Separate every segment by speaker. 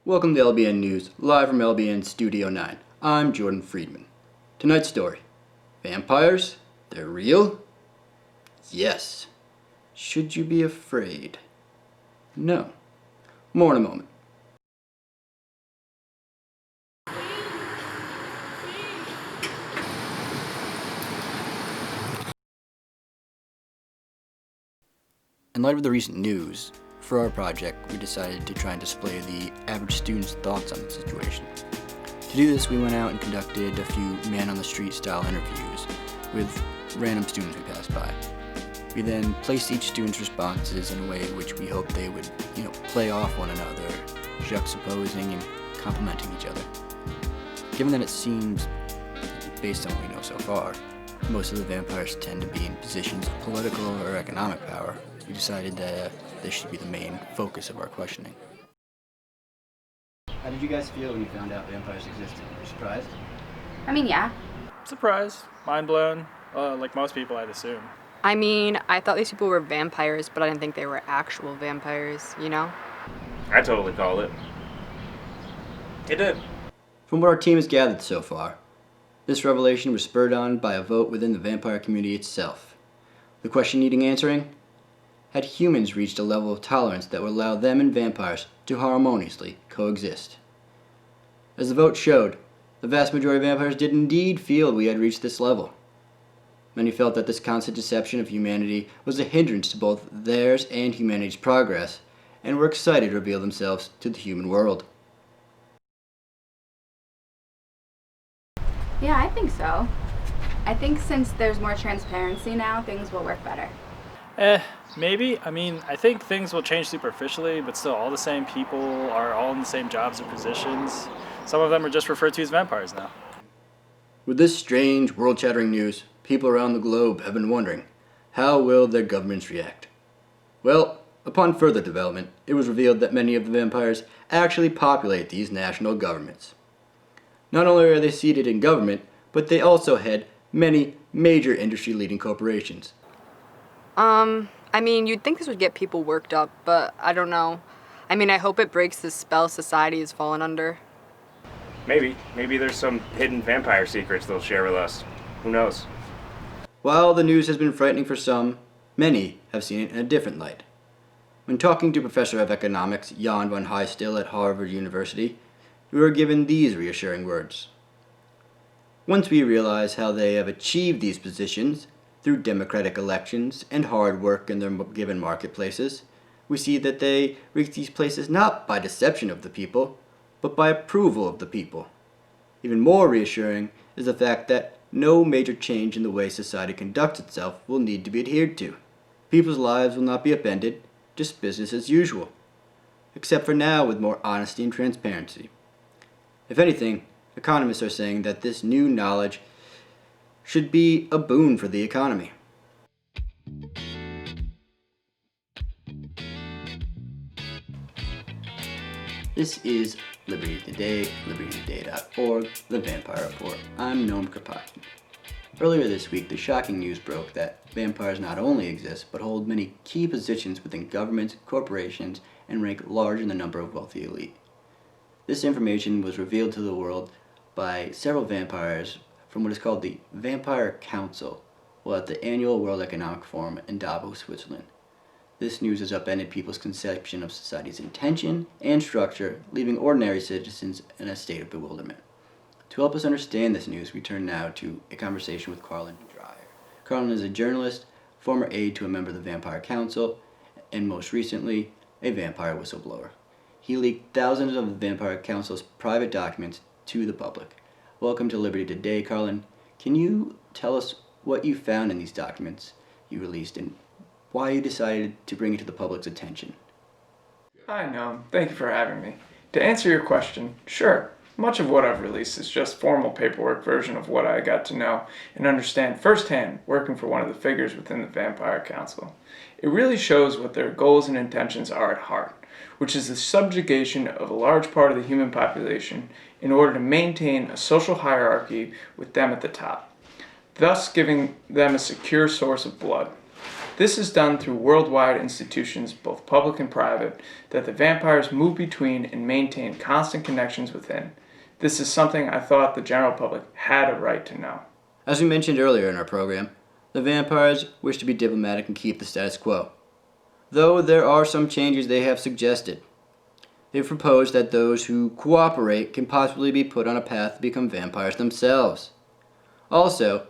Speaker 1: Welcome to LBN News, live from LBN Studio 9. I'm Jordan Friedman. Tonight's story. Vampires? They're real? Yes. Should you be afraid? No. More in a moment. In light of the recent news, for our project, we decided to try and display the average student's thoughts on the situation. To do this, we went out and conducted a few man-on-the-street style interviews with random students we passed by. We then placed each student's responses in a way in which we hoped they would, play off one another, juxtaposing and complementing each other. Given that it seems, based on what we know so far, most of the vampires tend to be in positions of political or economic power, we decided that this should be the main focus of our questioning. How did you guys feel when you found out vampires existed? Were you surprised?
Speaker 2: Yeah.
Speaker 3: Surprised, mind blown, like most people I'd assume.
Speaker 2: I thought these people were vampires, but I didn't think they were actual vampires,
Speaker 4: I totally called it. It did.
Speaker 1: From what our team has gathered so far, this revelation was spurred on by a vote within the vampire community itself. The question needing answering? Had humans reached a level of tolerance that would allow them and vampires to harmoniously coexist? As the vote showed, the vast majority of vampires did indeed feel we had reached this level. Many felt that this constant deception of humanity was a hindrance to both theirs and humanity's progress, and were excited to reveal themselves to the human world.
Speaker 5: Yeah, I think so. I think since there's more transparency now, things will work better.
Speaker 3: Maybe. I think things will change superficially, but still all the same people are all in the same jobs or positions. Some of them are just referred to as vampires now.
Speaker 1: With this strange, world-shattering news, people around the globe have been wondering, how will their governments react? Well, upon further development, it was revealed that many of the vampires actually populate these national governments. Not only are they seated in government, but they also head many major industry-leading corporations.
Speaker 2: You'd think this would get people worked up, but I don't know. I hope it breaks the spell society has fallen under.
Speaker 4: Maybe there's some hidden vampire secrets they'll share with us. Who knows?
Speaker 1: While the news has been frightening for some, many have seen it in a different light. When talking to Professor of Economics Jan van Heijstil at Harvard University, we were given these reassuring words. Once we realize how they have achieved these positions, through democratic elections and hard work in their given marketplaces, we see that they reach these places not by deception of the people, but by approval of the people. Even more reassuring is the fact that no major change in the way society conducts itself will need to be adhered to. People's lives will not be upended, just business as usual, except for now with more honesty and transparency. If anything, economists are saying that this new knowledge should be a boon for the economy. This is Liberty Today, libertytoday.org, The Vampire Report. I'm Noam Kropotkin. Earlier this week, the shocking news broke that vampires not only exist, but hold many key positions within governments, corporations, and rank large in the number of wealthy elite. This information was revealed to the world by several vampires from what is called the Vampire Council, while at the annual World Economic Forum in Davos, Switzerland. This news has upended people's conception of society's intention and structure, leaving ordinary citizens in a state of bewilderment. To help us understand this news, we turn now to a conversation with Carlin Dreyer. Carlin is a journalist, former aide to a member of the Vampire Council, and most recently, a vampire whistleblower. He leaked thousands of the Vampire Council's private documents to the public. Welcome to Liberty Today, Carlin. Can you tell us what you found in these documents you released and why you decided to bring it to the public's attention?
Speaker 6: Hi, Noam. Thank you for having me. To answer your question, sure, much of what I've released is just formal paperwork version of what I got to know and understand firsthand working for one of the figures within the Vampire Council. It really shows what their goals and intentions are at heart, which is the subjugation of a large part of the human population in order to maintain a social hierarchy with them at the top, thus giving them a secure source of blood. This is done through worldwide institutions, both public and private, that the vampires move between and maintain constant connections within. This is something I thought the general public had a right to know.
Speaker 1: As we mentioned earlier in our program, the vampires wish to be diplomatic and keep the status quo, though there are some changes they have suggested. They've proposed that those who cooperate can possibly be put on a path to become vampires themselves. Also,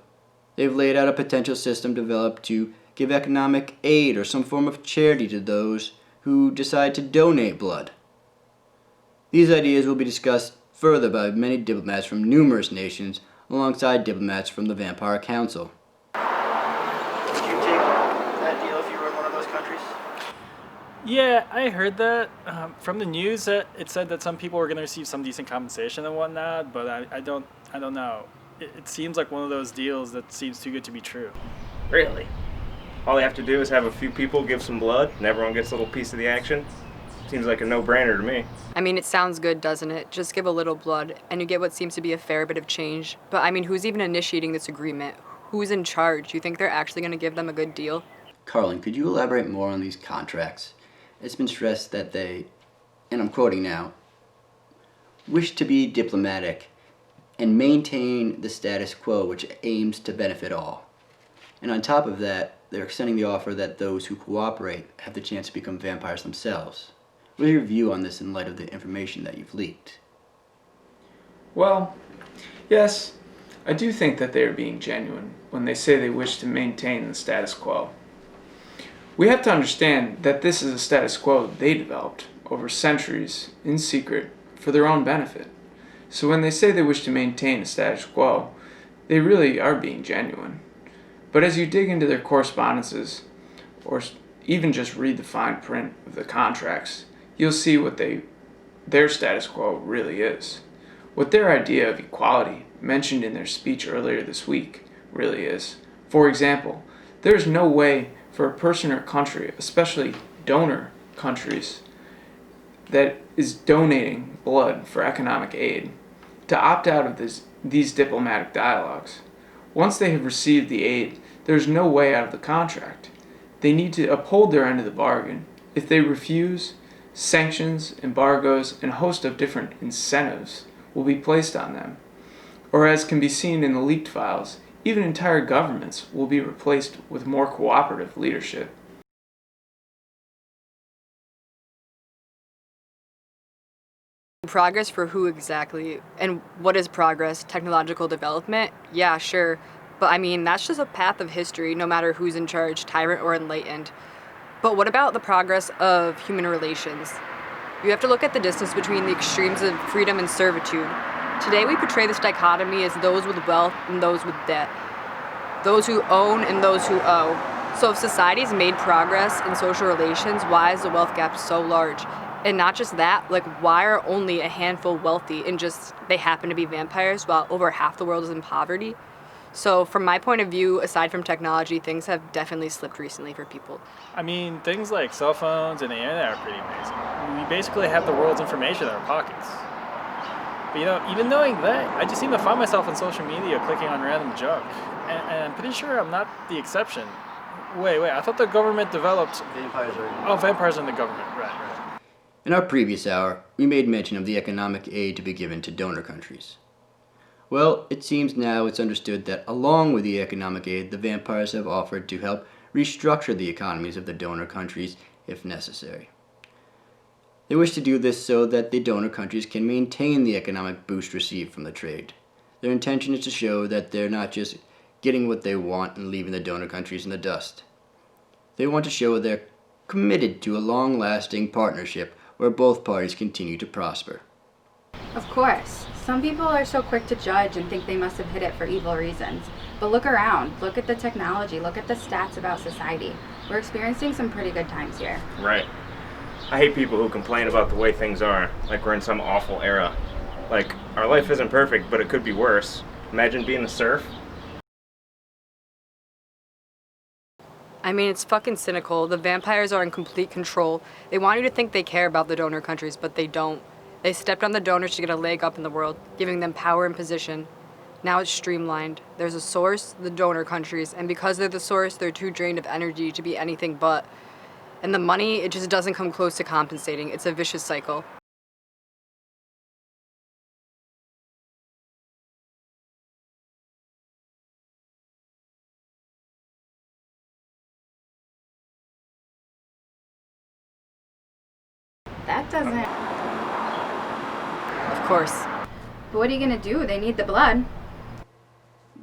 Speaker 1: they've laid out a potential system developed to give economic aid or some form of charity to those who decide to donate blood. These ideas will be discussed further by many diplomats from numerous nations alongside diplomats from the Vampire Council.
Speaker 7: Would you take that deal if you were in one of those countries?
Speaker 3: Yeah, I heard that from the news. That it said that some people were going to receive some decent compensation and whatnot, but I don't know. It seems like one of those deals that seems too good to be true.
Speaker 4: Really? All they have to do is have a few people give some blood, and everyone gets a little piece of the action? Seems like a no-brainer to me.
Speaker 2: I mean, it sounds good, doesn't it? Just give a little blood, and you get what seems to be a fair bit of change. But I mean, who's even initiating this agreement? Who's in charge? You think they're actually going to give them a good deal?
Speaker 1: Carlin, could you elaborate more on these contracts? It's been stressed that they, and I'm quoting now, wish to be diplomatic and maintain the status quo which aims to benefit all. And on top of that, they're extending the offer that those who cooperate have the chance to become vampires themselves. What is your view on this in light of the information that you've leaked?
Speaker 6: Well, yes, I do think that they are being genuine when they say they wish to maintain the status quo. We have to understand that this is a status quo they developed over centuries in secret for their own benefit. So when they say they wish to maintain a status quo, they really are being genuine. But as you dig into their correspondences, or even just read the fine print of the contracts, you'll see what their status quo really is. What their idea of equality, mentioned in their speech earlier this week, really is. For example, there is no way for a person or country, especially donor countries, that is donating blood for economic aid, to opt out of these diplomatic dialogues. Once they have received the aid, there's no way out of the contract. They need to uphold their end of the bargain. If they refuse, sanctions, embargoes, and a host of different incentives will be placed on them. Or as can be seen in the leaked files, even entire governments will be replaced with more cooperative leadership.
Speaker 2: Progress for who exactly? And what is progress? Technological development? Yeah, sure. But I mean, that's just a path of history, no matter who's in charge, tyrant or enlightened. But what about the progress of human relations? You have to look at the distance between the extremes of freedom and servitude. Today we portray this dichotomy as those with wealth and those with debt. Those who own and those who owe. So if society's made progress in social relations, why is the wealth gap so large? And not just that, like why are only a handful wealthy and just they happen to be vampires while over half the world is in poverty? So from my point of view, aside from technology, things have definitely slipped recently for people.
Speaker 3: I mean, things like cell phones and the internet are pretty amazing. We basically have the world's information in our pockets. But you know, even knowing that, I just seem to find myself on social media clicking on random junk. And I'm pretty sure I'm not the exception. Wait, I thought the government developed...
Speaker 1: Vampires are...
Speaker 3: Oh, vampires in the government, right.
Speaker 1: In our previous hour, we made mention of the economic aid to be given to donor countries. Well, it seems now it's understood that along with the economic aid, the vampires have offered to help restructure the economies of the donor countries if necessary. They wish to do this so that the donor countries can maintain the economic boost received from the trade. Their intention is to show that they're not just getting what they want and leaving the donor countries in the dust. They want to show they're committed to a long-lasting partnership where both parties continue to prosper.
Speaker 5: Of course. Some people are so quick to judge and think they must have hit it for evil reasons. But look around. Look at the technology. Look at the stats about society. We're experiencing some pretty good times here.
Speaker 4: Right. I hate people who complain about the way things are, like we're in some awful era. Like, our life isn't perfect, but it could be worse. Imagine being a serf.
Speaker 2: I mean, it's fucking cynical. The vampires are in complete control. They want you to think they care about the donor countries, but they don't. They stepped on the donors to get a leg up in the world, giving them power and position. Now it's streamlined. There's a source, the donor countries, and because they're the source, they're too drained of energy to be anything but. And the money, it just doesn't come close to compensating. It's a vicious cycle.
Speaker 5: That doesn't.
Speaker 2: Of course.
Speaker 5: But what are you gonna do? They need the blood.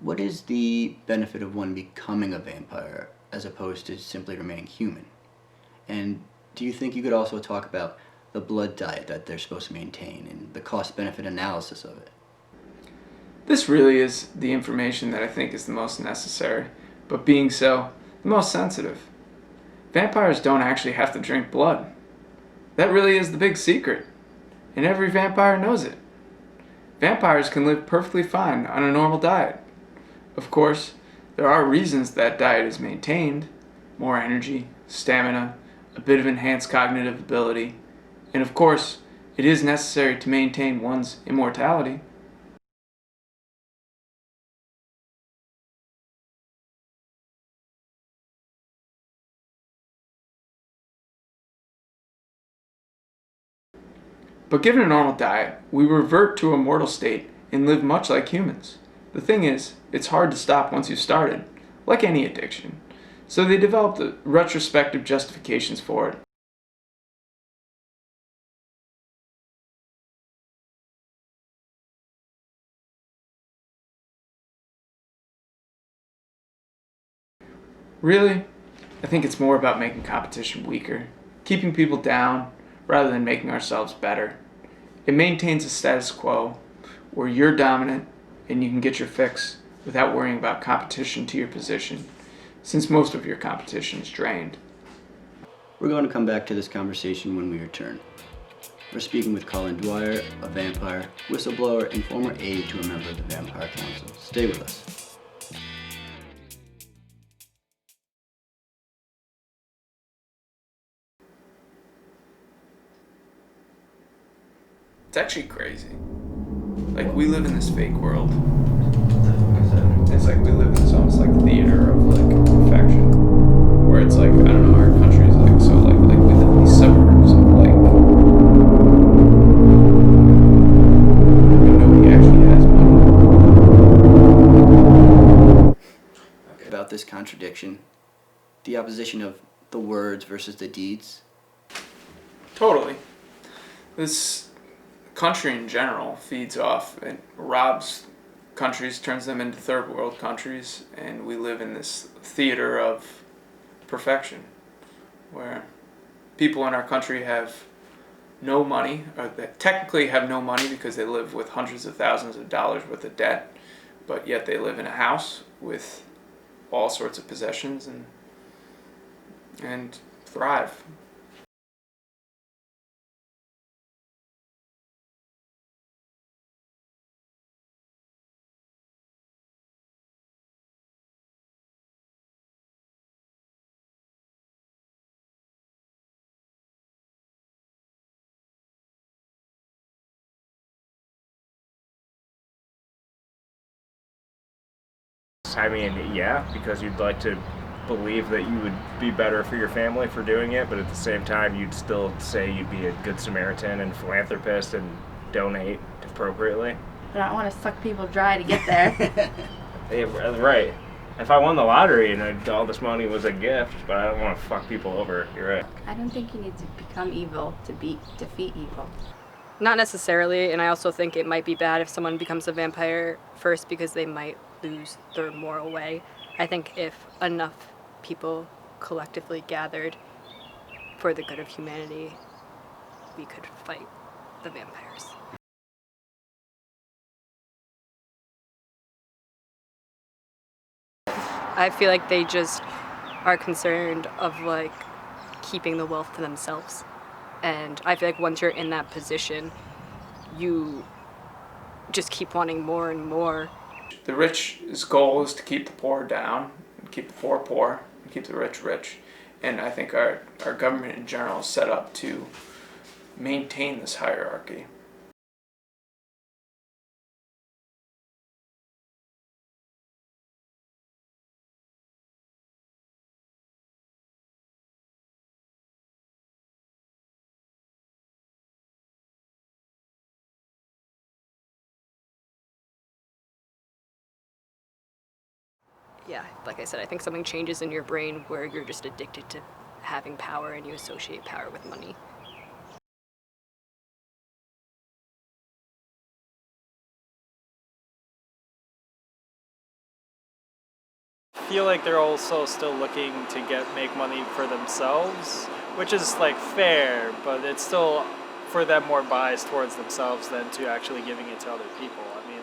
Speaker 1: What is the benefit of one becoming a vampire as opposed to simply remaining human? And do you think you could also talk about the blood diet that they're supposed to maintain and the cost-benefit analysis of it?
Speaker 6: This really is the information that I think is the most necessary, but being so, the most sensitive. Vampires don't actually have to drink blood. That really is the big secret, and every vampire knows it. Vampires can live perfectly fine on a normal diet. Of course, there are reasons that diet is maintained: more energy, stamina, a bit of enhanced cognitive ability, and of course, it is necessary to maintain one's immortality. But given a normal diet, we revert to a mortal state and live much like humans. The thing is, it's hard to stop once you've started, like any addiction. So they developed retrospective justifications for it. Really, I think it's more about making competition weaker, keeping people down rather than making ourselves better. It maintains a status quo where you're dominant and you can get your fix without worrying about competition to your position, since most of your competition is drained.
Speaker 1: We're going to come back to this conversation when we return. We're speaking with Colin Dwyer, a vampire, whistleblower, and former aide to a member of the Vampire Council. Stay with us.
Speaker 6: It's actually crazy. Like, we live in this fake world. It's like we live in this almost like theater of like perfection, where it's like, I don't know, our country is like so like we live in these suburbs of like nobody actually has money.
Speaker 1: About this contradiction, the opposition of the words versus the deeds.
Speaker 6: Totally. This country in general feeds off and robs countries, turns them into third world countries, and we live in this theater of perfection where people in our country have no money, or they technically have no money because they live with hundreds of thousands of dollars worth of debt, but yet they live in a house with all sorts of possessions and thrive.
Speaker 4: I mean, yeah, because you'd like to believe that you would be better for your family for doing it, but at the same time, you'd still say you'd be a good Samaritan and philanthropist and donate appropriately.
Speaker 5: I don't want to suck people dry to get there.
Speaker 4: Yeah, right. If I won the lottery and all this money was a gift, but I don't want to fuck people over, you're right.
Speaker 5: I don't think you need to become evil to defeat evil.
Speaker 2: Not necessarily, and I also think it might be bad if someone becomes a vampire first because they might lose their moral way. I think if enough people collectively gathered for the good of humanity, we could fight the vampires. I feel like they just are concerned of like keeping the wealth to themselves. And I feel like once you're in that position, you just keep wanting more and more.
Speaker 6: The rich's goal is to keep the poor down, and keep the poor poor, and keep the rich rich. And I think our government in general is set up to maintain this hierarchy.
Speaker 2: Yeah, like I said, I think something changes in your brain where you're just addicted to having power and you associate power with money.
Speaker 3: I feel like they're also still looking to make money for themselves, which is like fair, but it's still for them more biased towards themselves than to actually giving it to other people. I mean,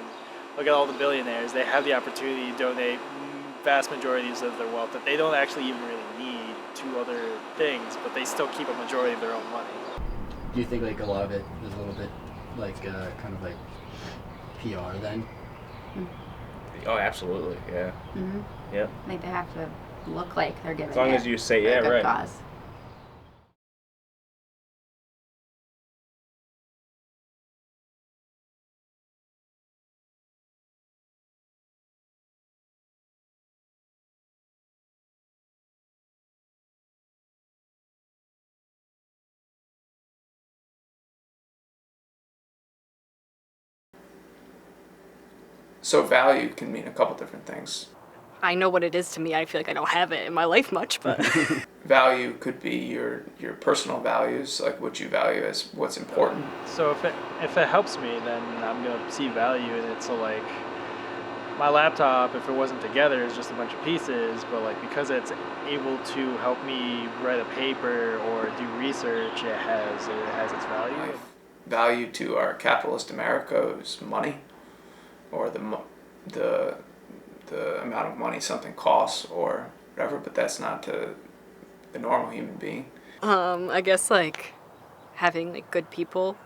Speaker 3: look at all the billionaires. They have the opportunity to donate vast majorities of their wealth that they don't actually even really need to other things, but they still keep a majority of their own money.
Speaker 1: Do you think like a lot of it is a little bit like kind of like PR then?
Speaker 4: Oh, absolutely, yeah.
Speaker 5: Mm-hmm.
Speaker 4: Yep.
Speaker 5: Like they have to look like they're giving
Speaker 4: As long
Speaker 5: it
Speaker 4: as you say,
Speaker 5: for a
Speaker 4: yeah,
Speaker 5: good
Speaker 4: right.
Speaker 5: cause.
Speaker 6: So value can mean a couple different things.
Speaker 2: I know what it is to me. I feel like I don't have it in my life much, but
Speaker 6: Value could be your personal values, like what you value as what's important.
Speaker 3: So if it helps me, then I'm gonna see value in it. So like my laptop, if it wasn't together, is just a bunch of pieces. But like because it's able to help me write a paper or do research, it has its value.
Speaker 6: Like, value to our capitalist America is money, or the amount of money something costs or whatever. But that's not to the normal human being.
Speaker 2: I guess like having like good people,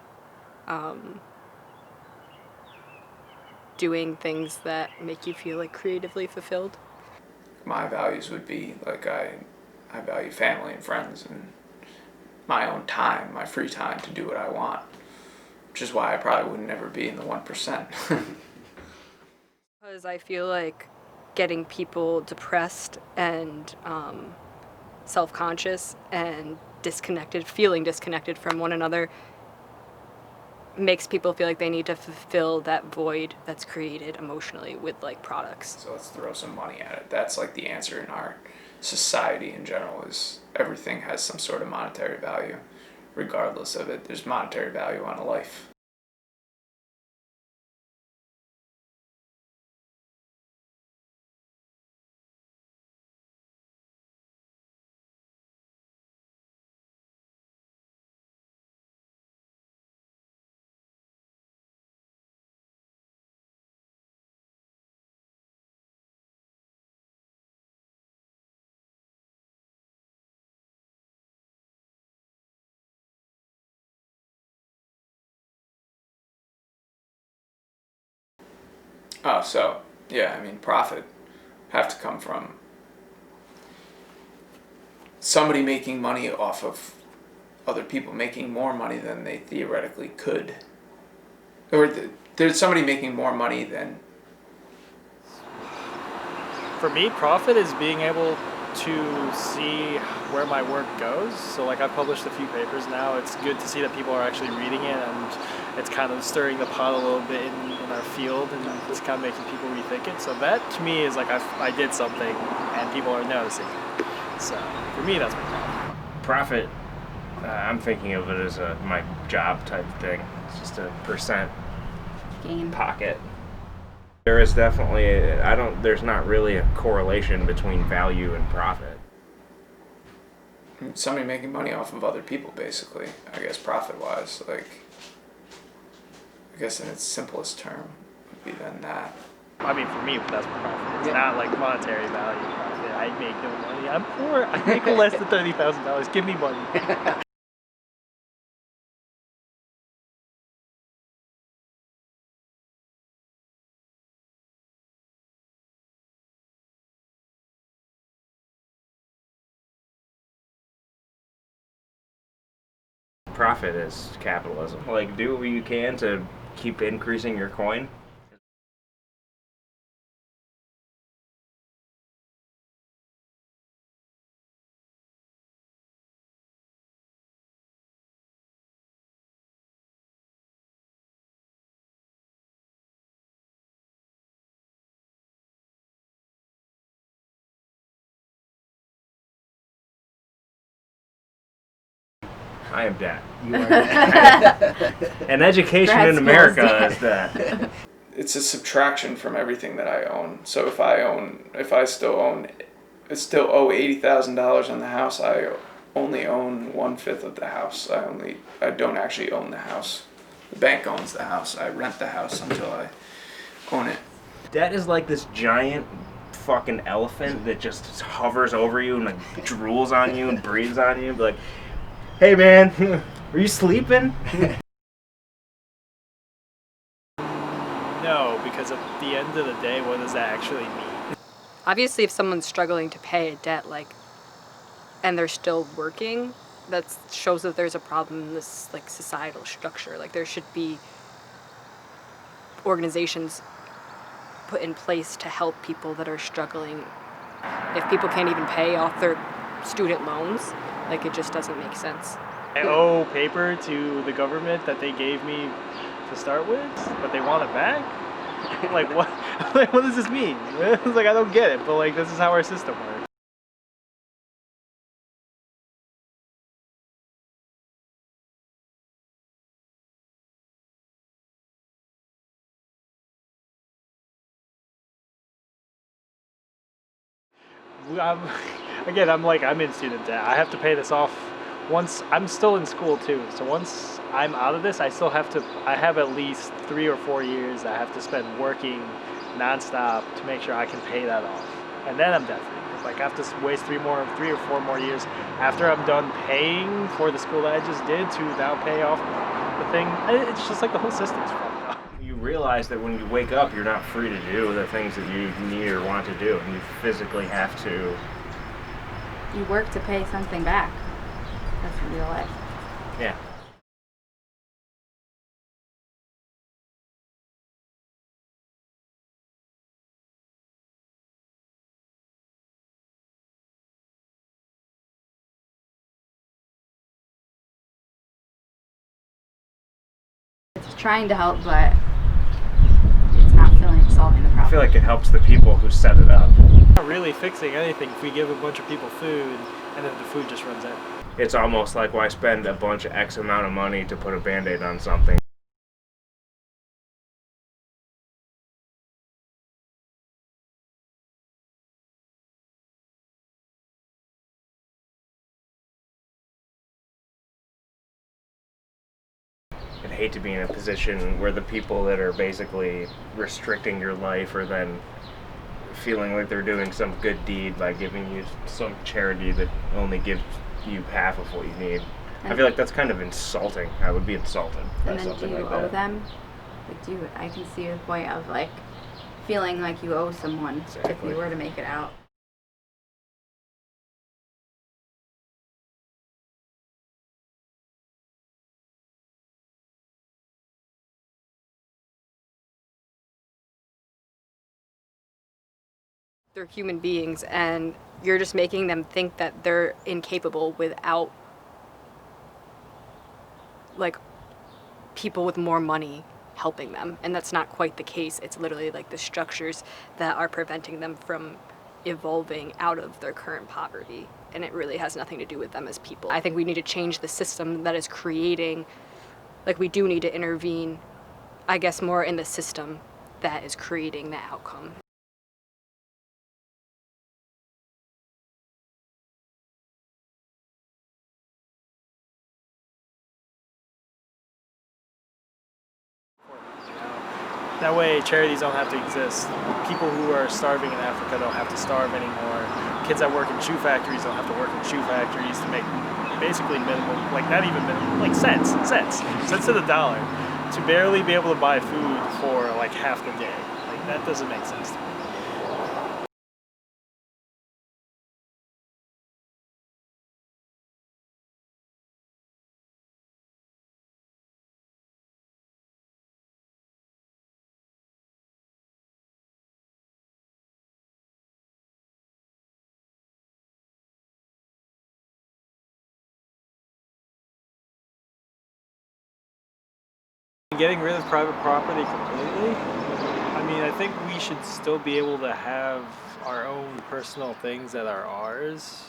Speaker 2: doing things that make you feel like creatively fulfilled.
Speaker 6: My values would be like I value family and friends and my own time, my free time to do what I want, which is why I probably would never be in the 1%.
Speaker 2: Because I feel like getting people depressed and self-conscious and feeling disconnected from one another makes people feel like they need to fulfill that void that's created emotionally with like products.
Speaker 6: So let's throw some money at it. That's like the answer in our society in general is everything has some sort of monetary value. Regardless of it, there's monetary value on a life. Oh, so, yeah, I mean, profit have to come from somebody making money off of other people making more money than they theoretically could. Or there's somebody making more money than...
Speaker 3: For me, profit is being able to see where my work goes. So like I've published a few papers now. It's good to see that people are actually reading it, and it's kind of stirring the pot a little bit in our field, and it's kind of making people rethink it. So that to me is like I did something and people are noticing it. So for me, that's my profit.
Speaker 4: Profit, I'm thinking of it as my job type thing. It's just a percent
Speaker 5: Gain.
Speaker 4: pocket. There is definitely, there's not really a correlation between value and profit.
Speaker 6: Somebody making money off of other people, basically, I guess, profit-wise. Like, I guess in its simplest term would be then that.
Speaker 3: I mean, for me, that's my profit. It's not like monetary value profit. I make no money. I'm poor. I make less than $30,000. Give me money.
Speaker 4: Profit is capitalism. Like, do what you can to keep increasing your coin. I am debt. You are debt. And education
Speaker 5: Grad
Speaker 4: in
Speaker 5: school's
Speaker 4: America
Speaker 5: debt.
Speaker 4: is debt.
Speaker 6: It's a subtraction from everything that I own. So if I still owe $80,000 on the house, I only own 1/5 of the house. I don't actually own the house. The bank owns the house. I rent the house until I own it.
Speaker 4: Debt is like this giant fucking elephant that just hovers over you and like drools on you and breathes on you and be like, hey man, are you sleeping?
Speaker 3: No, because at the end of the day, what does that actually mean?
Speaker 2: Obviously, if someone's struggling to pay a debt, and they're still working, that shows that there's a problem in this, societal structure. There should be organizations put in place to help people that are struggling. If people can't even pay off their student loans, it just doesn't make sense.
Speaker 3: I owe paper to the government that they gave me to start with, but they want it back? What? What does this mean? I don't get it, but this is how our system works. I'm in student debt. I have to pay this off once. I'm still in school too, so once I'm out of this, I have at least 3 or 4 years I have to spend working nonstop to make sure I can pay that off. And then I'm debt free. I have to waste 3 or 4 more years after I'm done paying for the school that I just did to now pay off the thing. It's just the whole system's fucked up.
Speaker 4: You realize that when you wake up, you're not free to do the things that you need or want to do, and you physically have to.
Speaker 5: You work to pay something back. That's real life.
Speaker 4: Yeah.
Speaker 5: It's trying to help, but it's not solving the problem.
Speaker 4: I feel like it helps the people who set it up.
Speaker 3: Not really fixing anything if we give a bunch of people food and then the food just runs out.
Speaker 4: It's almost like why spend a bunch of X amount of money to put a Band-Aid on something. I'd hate to be in a position where the people that are basically restricting your life are then feeling like they're doing some good deed by giving you some charity that only gives you half of what you need. I feel like that's kind of insulting. I would be insulted by
Speaker 5: And then do
Speaker 4: something
Speaker 5: you
Speaker 4: like
Speaker 5: owe
Speaker 4: that.
Speaker 5: them? I can see your point of feeling like you owe someone if
Speaker 4: Exactly.
Speaker 5: you were to make it out.
Speaker 2: They're human beings, and you're just making them think that they're incapable without people with more money helping them. And that's not quite the case. It's literally the structures that are preventing them from evolving out of their current poverty, and it really has nothing to do with them as people. I think we need to change the system that is creating, we do need to intervene, I guess, more in the system that is creating that outcome.
Speaker 3: That way, charities don't have to exist. People who are starving in Africa don't have to starve anymore. Kids that work in shoe factories don't have to work in shoe factories to make basically minimum, not even minimum, cents to the dollar, to barely be able to buy food for half the day. That doesn't make sense to me. Getting rid of private property completely? I think we should still be able to have our own personal things that are ours.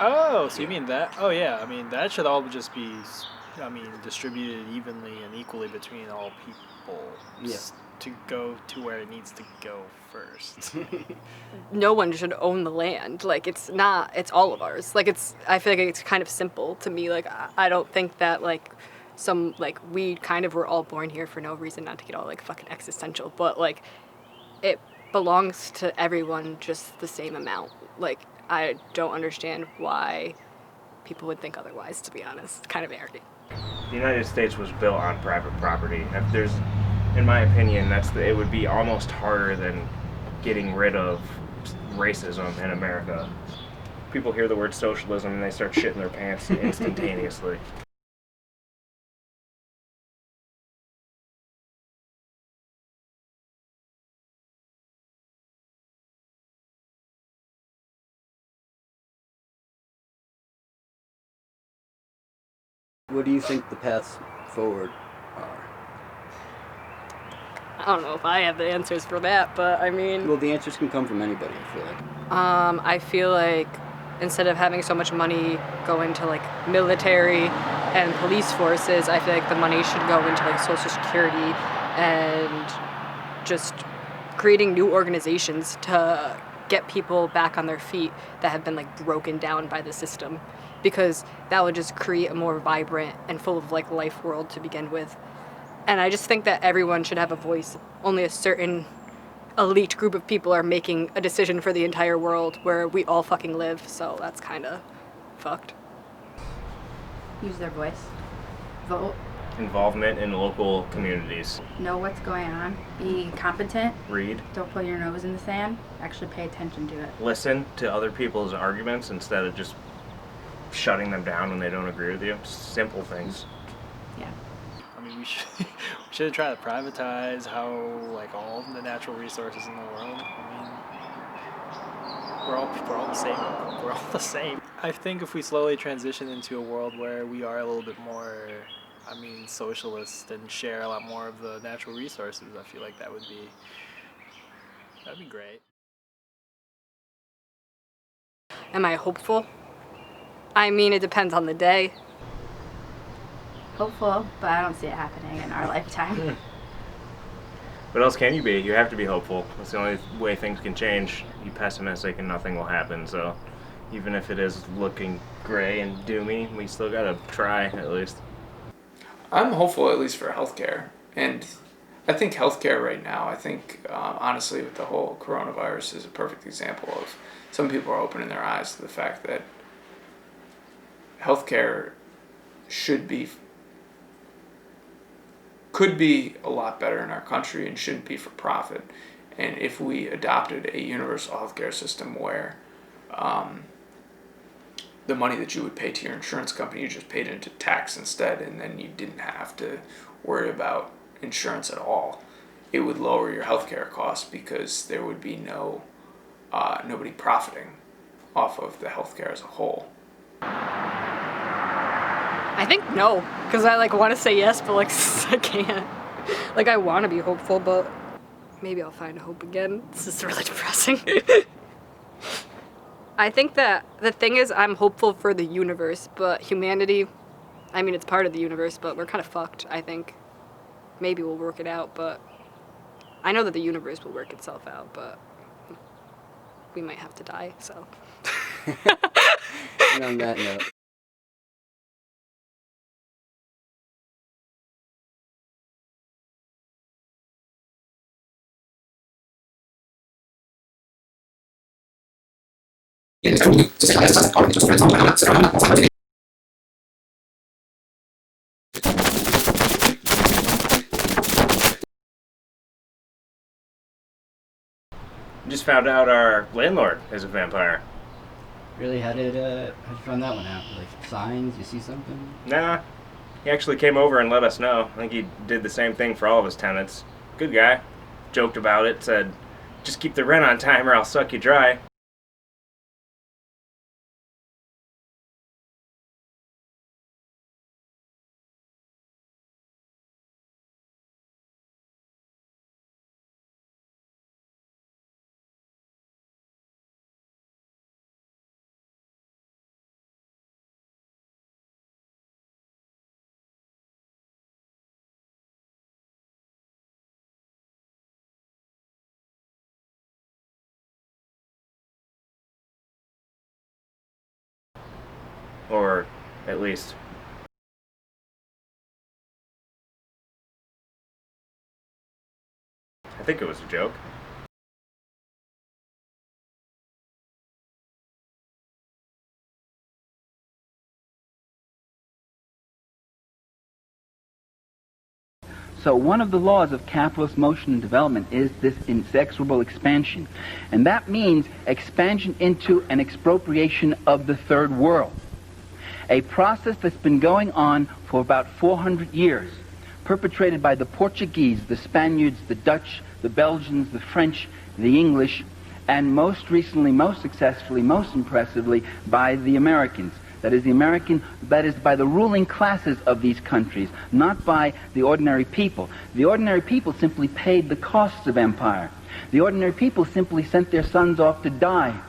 Speaker 3: Oh, so you mean that? Oh yeah, I mean that should all just be, distributed evenly and equally between all people.
Speaker 1: Yeah.
Speaker 3: To go to where it needs to go first.
Speaker 2: No one should own the land. Like, it's not, it's all of ours. Like, I feel like it's kind of simple to me. Like, I don't think that, like, we kind of were all born here for no reason, not to get all, like, fucking existential, but, like, it belongs to everyone just the same amount. Like, I don't understand why people would think otherwise, to be honest. It's kind of arrogant.
Speaker 4: The United States was built on private property. If there's, in my opinion, it would be almost harder than getting rid of racism in America. People hear the word socialism and they start shitting their pants instantaneously.
Speaker 1: What do you think the paths forward are?
Speaker 2: I don't know if I have the answers for that, but I mean...
Speaker 1: Well, the answers can come from anybody, I feel like.
Speaker 2: I feel like instead of having so much money go into like military and police forces, I feel like the money should go into like Social Security and just creating new organizations to get people back on their feet that have been like broken down by the system, because that would just create a more vibrant and full of like life world to begin with. And I just think that everyone should have a voice. Only a certain elite group of people are making a decision for the entire world where we all fucking live, so that's kind of fucked.
Speaker 5: Use their voice. Vote.
Speaker 4: Involvement in local communities.
Speaker 5: Know what's going on. Be competent.
Speaker 4: Read.
Speaker 5: Don't put your nose in the sand. Actually pay attention to it.
Speaker 4: Listen to other people's arguments instead of just shutting them down when they don't agree with you. Simple things.
Speaker 5: Yeah.
Speaker 3: I mean, we should try to privatize like all the natural resources in the world. I mean, we're all the same. We're all the same. I think if we slowly transition into a world where we are a little bit more, socialist and share a lot more of the natural resources, I feel like that'd be great.
Speaker 2: Am I hopeful? I mean, it depends on the day.
Speaker 5: Hopeful, but I don't see it happening in our lifetime.
Speaker 4: What else can you be? You have to be hopeful. That's the only way things can change. You pessimistic and nothing will happen. So even if it is looking gray and doomy, we still gotta try at least.
Speaker 6: I'm hopeful at least for healthcare. And I think healthcare right now, honestly with the whole coronavirus is a perfect example of some people are opening their eyes to the fact that healthcare could be a lot better in our country and shouldn't be for profit. And if we adopted a universal healthcare system where the money that you would pay to your insurance company, you just paid into tax instead, and then you didn't have to worry about insurance at all, it would lower your healthcare costs because there would be nobody profiting off of the healthcare as a whole.
Speaker 2: I think no, because I want to say yes, but I can't. I want to be hopeful, but maybe I'll find hope again. This is really depressing. I think that the thing is I'm hopeful for the universe, but humanity, it's part of the universe, but we're kind of fucked, I think. Maybe we'll work it out, but I know that the universe will work itself out, but we might have to die, so.
Speaker 1: And on that note.
Speaker 4: Just found out our landlord is a vampire.
Speaker 1: Really, how'd you find that one out? Signs, you see something?
Speaker 4: Nah, he actually came over and let us know. I think he did the same thing for all of his tenants. Good guy. Joked about it, said, just keep the rent on time or I'll suck you dry. Or at least... I think it was a joke.
Speaker 8: So one of the laws of capitalist motion and development is this inexorable expansion. And that means expansion into an expropriation of the third world. A process that's been going on for about 400 years, perpetrated by the Portuguese, the Spaniards, the Dutch, the Belgians, the French, the English, and most recently, most successfully, most impressively, by the Americans. That is by the ruling classes of these countries, not by the ordinary people. The ordinary people simply paid the costs of empire. The ordinary people simply sent their sons off to die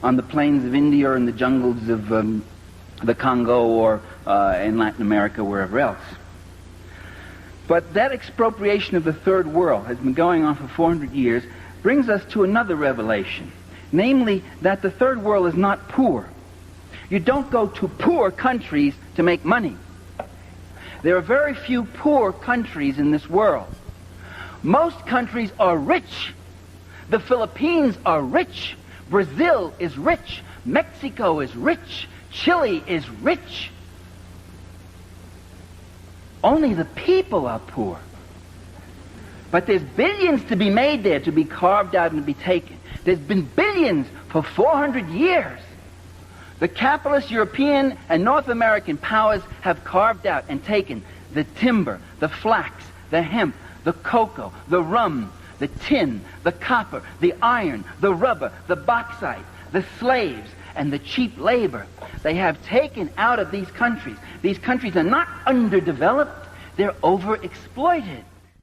Speaker 8: on the plains of India or in the jungles of the Congo or in Latin America, wherever else. But that expropriation of the third world has been going on for 400 years, brings us to another revelation, namely that the third world is not poor. You don't go to poor countries to make money. There are very few poor countries in this world. Most countries are rich. The Philippines are rich. Brazil is rich. Mexico is rich. Chile is rich. Only the people are poor. But there's billions to be made there, to be carved out and to be taken. There's been billions for 400 years. The capitalist European and North American powers have carved out and taken the timber, the flax, the hemp, the cocoa, the rum, the tin, the copper, the iron, the rubber, the bauxite, the slaves, and the cheap labor. They have taken out of these countries. These countries are not underdeveloped, they're overexploited.